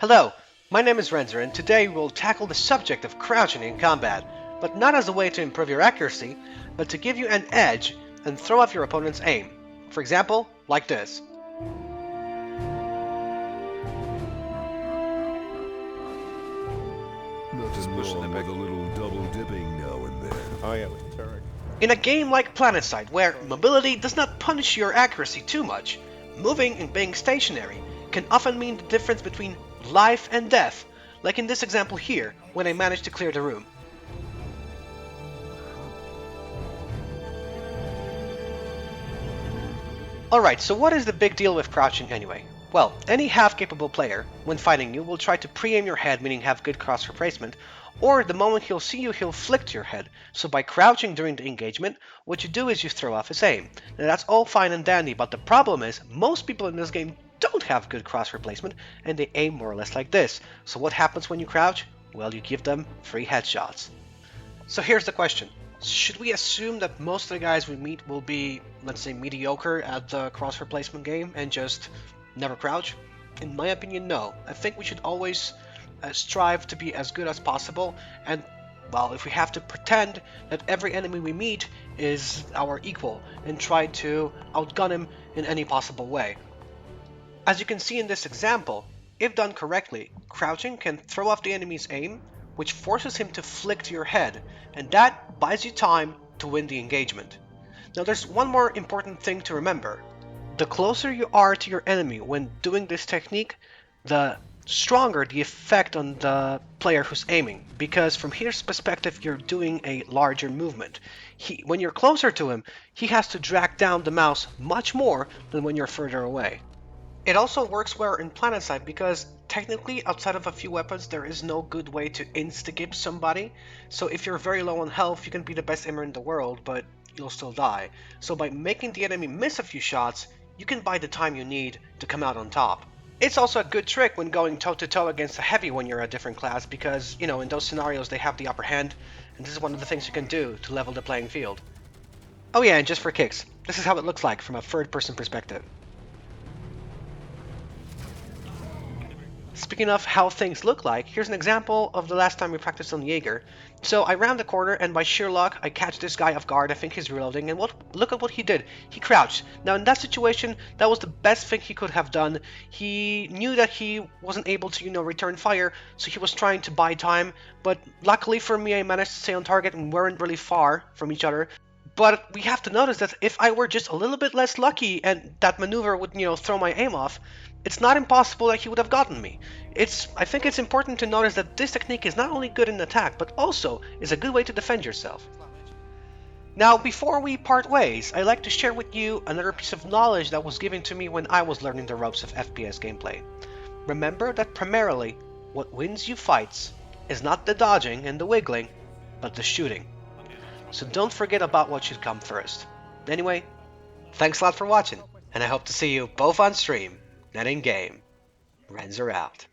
Hello, my name is Renzer, and today we'll tackle the subject of crouching in combat, but not as a way to improve your accuracy, but to give you an edge and throw off your opponent's aim. For example, like this. Nothing wrong with a little double dipping now and then. Oh yeah, with the turret. In a game like PlanetSide, where mobility does not punish your accuracy too much, moving and being stationary can often mean the difference between life and death, like in this example here, when I managed to clear the room. Alright, so what is the big deal with crouching anyway? Well, any half-capable player, when fighting you, will try to pre-aim your head, meaning have good cross replacement, or the moment he'll see you, he'll flick to your head. So by crouching during the engagement, what you do is you throw off his aim. Now that's all fine and dandy, but the problem is, most people in this game don't have good cross replacement, and they aim more or less like this. So what happens when you crouch? Well, you give them free headshots. So here's the question. Should we assume that most of the guys we meet will be, let's say, mediocre at the cross replacement game and just never crouch? In my opinion, no. I think we should always strive to be as good as possible, and, well, if we have to pretend that every enemy we meet is our equal and try to outgun him in any possible way. As you can see in this example, if done correctly, crouching can throw off the enemy's aim, which forces him to flick to your head, and that buys you time to win the engagement. Now there's one more important thing to remember. The closer you are to your enemy when doing this technique, the stronger the effect on the player who's aiming, because from his perspective you're doing a larger movement. When you're closer to him, he has to drag down the mouse much more than when you're further away. It also works well in PlanetSide because technically outside of a few weapons there is no good way to insta-gib somebody, so if you're very low on health you can be the best aimer in the world but you'll still die. So by making the enemy miss a few shots, you can buy the time you need to come out on top. It's also a good trick when going toe-to-toe against a heavy when you're a different class because, you know, in those scenarios they have the upper hand, and this is one of the things you can do to level the playing field. Oh yeah, and just for kicks, this is how it looks like from a third-person perspective. Speaking of how things look like, here's an example of the last time we practiced on Jaeger. So I round the corner and by sheer luck I catch this guy off guard. I think he's reloading, and look at what he did. He crouched. Now in that situation, that was the best thing he could have done. He knew that he wasn't able to, return fire, so he was trying to buy time. But luckily for me, I managed to stay on target and weren't really far from each other. But we have to notice that if I were just a little bit less lucky and that maneuver would, throw my aim off, it's not impossible that he would have gotten me. I think it's important to notice that this technique is not only good in attack, but also is a good way to defend yourself. Now, before we part ways, I'd like to share with you another piece of knowledge that was given to me when I was learning the ropes of FPS gameplay. Remember that primarily, what wins you fights is not the dodging and the wiggling, but the shooting. So don't forget about what should come first. Anyway, thanks a lot for watching, and I hope to see you both on stream and in game. Renzer out.